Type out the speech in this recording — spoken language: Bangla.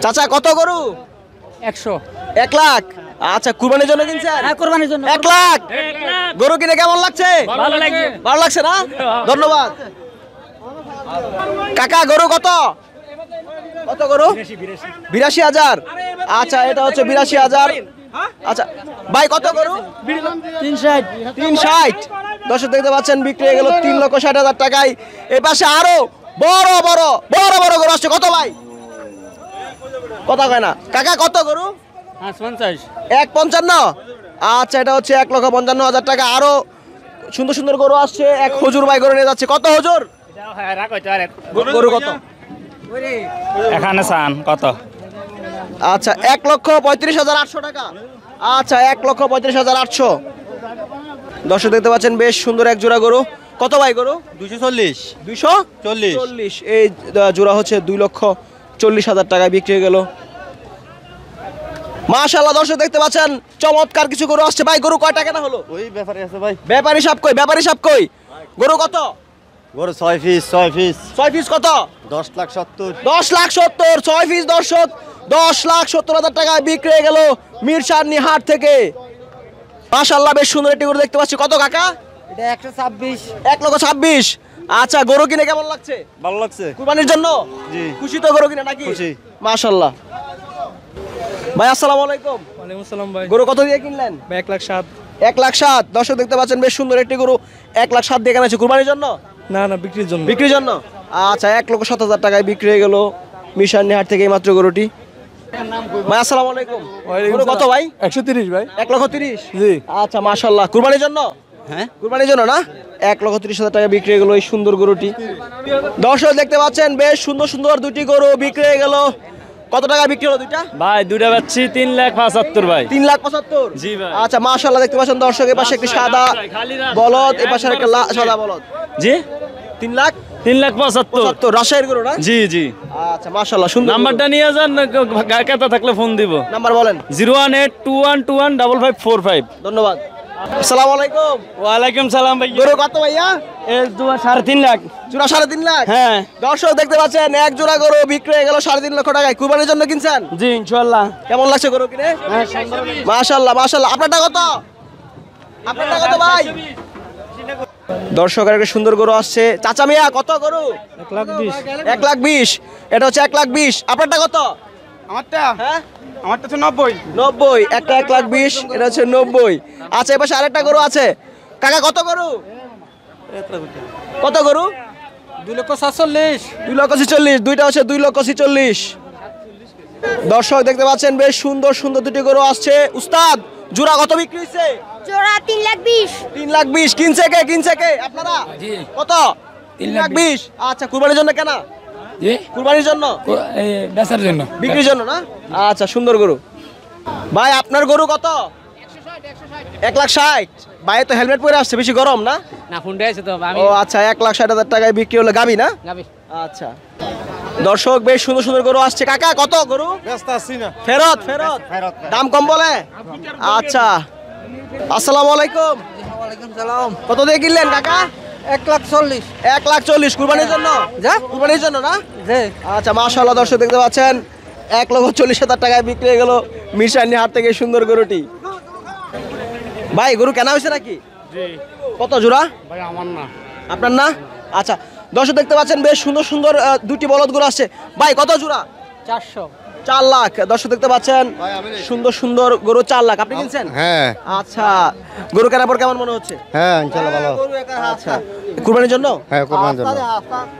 চাচা কত গরু? 100। 1 লাখ। আচ্ছা কুরবানির জন্য কিনছেন? হ্যাঁ, কুরবানির জন্য। 1 লাখ। গরু কিনে কেমন লাগছে? ভালো লাগছে। ভালো লাগছে না? ধন্যবাদ। কাকা গরু কত? কত গরু? 82,000। আচ্ছা এটা হচ্ছে 82,000। আচ্ছা ভাই কত গরু? 360। 360। দর্শক দেখতে পাচ্ছেন বিক্রি হয়ে গেল 3,60,000 টাকায়। এই পাশে আরো বড় বড় বড় বড় গরু আসছে। কত ভাই? কথা কয় না কাকা কত গরু? 50। 1,55। আচ্ছা এটা হচ্ছে 1,55,000 টাকা। আরো সুন্দর সুন্দর গরু আসছে। এক হুজুর ভাই গরু নিয়ে যাচ্ছে। কত হুজুর? গরু কত? এখানে সান কত? আচ্ছা 1,35,800 টাকা। আচ্ছা 1,35,800। দর্শক দেখতে পাচ্ছেন বেশ সুন্দর এক জোড়া গরু। কত ভাই গরু? 240 240। এই জোড়া হচ্ছে 2,40,000 টাকায় বিক্রি হয়ে গেল। মাশাআল্লাহ দর্শক দেখতে পাচ্ছেন চমৎকার কিছু গরু আসছে। ভাই গরু কয় টাকা না হলো? ওই ব্যাপারে আছে ভাই। ব্যাপারী সাহেব কই? ব্যাপারী সাহেব কই? গরু কত? গরু 6 পিস 6 পিস 6 পিস কত? 10,70,000। 10,70,000। 6 পিস দর্শক 10,70,000 টাকায় বিক্রি হয়ে গেল মিরসানি হাট থেকে। মাশাআল্লাহ বেশ সুন্দর একটি গরু দেখতে পাচ্ছি। কত কাকা? এটা 126। 1,26,000। আচ্ছা গরু কিনে কেমন লাগছে? ভালো লাগছে। কুরবানির জন্য? জি। খুশি তো গরু কিনে নাকি? খুশি। মাশাআল্লাহ। ভাই আসসালামু আলাইকুম। ওয়ালাইকুম আসসালাম ভাই। গরু কত দিয়ে কিনলেন? 1,07,000। 1,07,000। দর্শক দেখতে পাচ্ছেন বেশ সুন্দর একটি গরু 1,07,000 দিয়ে কেনা আছে কুরবানির জন্য? না না, বিক্রির জন্য। বিক্রির জন্য। আচ্ছা 1,07,000 টাকায় বিক্রি হয়ে গেল মিরসানি হাট থেকে এই মাত্র গরুটি। ভাই আসসালামু আলাইকুম। গরু কত ভাই? 130 ভাই। 1,30,000। জি। আচ্ছা মাশাআল্লাহ। কুরবানির জন্য? হ্যাঁ কুরবানির জন্য না? 1,30,000 টাকা বিক্রি হয়ে গেল এই সুন্দর গরুটি। দর্শক দেখতে পাচ্ছেন বেশ সুন্দর সুন্দর দুটি গরু বিক্রি হয়ে গেল। কত টাকা বিক্রি হলো দুইটা? ভাই দুইটা পাচ্ছি 3,75,000 ভাই। 3,75,000। জি ভাই। আচ্ছা মাশাআল্লাহ দেখতে পাচ্ছেন দর্শক এই পাশে একটি সাদা বলদ, এই পাশে একটা সাদা বলদ। জি 3,75,000 3,75,000। রাজশাহীর গরু না? জি জি। আচ্ছা মাশাআল্লাহ সুন্দর নাম্বারটা নিয়ে যান, গায়কাতা থাকলে ফোন দিব। নাম্বার বলেন। 01821215545। ধন্যবাদ। আসসালামু আলাইকুম। ওয়ালাইকুম সালাম ভাই। গরু কত ভাইয়া? এর 3.5 লাখ। জোড়া 3.5 লাখ। হ্যাঁ দর্শক দেখতে পাচ্ছেন এক জোড়া গরু বিক্রি হয়ে গেল 3.5 লক্ষ টাকায়। কুরবানির জন্য কিনছেন? জি ইনশাআল্লাহ। কেমন লাগছে গরু কিনে? হ্যাঁ মাশাআল্লাহ মাশাআল্লাহ। আপনারটা কত? আপনারটা কত ভাই? দর্শকের একটা সুন্দর গরু আসছে। চাচা মিয়া কত গরু? 1,20,000। 1,20,000। এটা হচ্ছে 1,20,000। আপনারটা কত? আমারটা হ্যাঁ আমারটা তো 90। 90। একটা 1,20,000। এটা হচ্ছে 90। আচ্ছা এপাশে আরেকটা গরু আছে। কাকা কত গরু? কত গরু? 2,47,000। 2,46,000। দুইটা হচ্ছে 2,46,000। দর্শক দেখতে পাচ্ছেন বেশ সুন্দর সুন্দর দুটি গরু আসছে। উস্তাদ জোড়া কত বিক্রি হয়েছে? জোড়া 3,20,000। 3,20,000। কিনছে কে? কিনছে কে? আপনারা? কত? 3,20,000। আচ্ছা কুরবানির জন্য কেনা? জি কুরবানির জন্য? এই বেচার জন্য। বিক্রির জন্য না? আচ্ছা সুন্দর গরু। ভাই আপনার গরু কত? 1,60,000। ভাই তো হেলমেট পরে আসছে, বেশি গরম না? না ফোনটা আছে তো আমি ও আচ্ছা 1,60,000 টাকায় বিক্রি হলো। গাবি না? গাবি। আচ্ছা দর্শক বেশ সুন্দর সুন্দর গরু আসছে। কাকা কত গরু? ব্যস্ত আছি না। ফেরত ফেরত ফেরত। দাম কম বলে? আচ্ছা আসসালামু আলাইকুম। ওয়ালাইকুম সালাম। কত দিয়ে কিনলেন কাকা? 1,40,000। 1,40,000। কুরবানির জন্য? যা কুরবানির জন্য না? জি। আচ্ছা মাশাআল্লাহ দর্শক দেখতে পাচ্ছেন 1,40,000 টাকায় বিক্রি হয়ে গেল মিরসানি হাট থেকে সুন্দর গরুটি। ভাই গরু কেনা হয়েছে নাকি? জি কত জোড়া? ভাই আমার না। আপনার না? আচ্ছা দর্শক দেখতে পাচ্ছেন বেশ সুন্দর সুন্দর দুটি বলদ গরু আসছে। ভাই কত জোড়া? 400। 4 লাখ। দর্শক দেখতে পাচ্ছেন সুন্দর সুন্দর গরু 4 লাখ। আপনি কিনছেন? হ্যাঁ আচ্ছা গরু কেনার পর কেমন মনে হচ্ছে? হ্যাঁ ইনশাআল্লাহ ভালো। আচ্ছা কুরবানির জন্য? হ্যাঁ কুরবানির জন্য।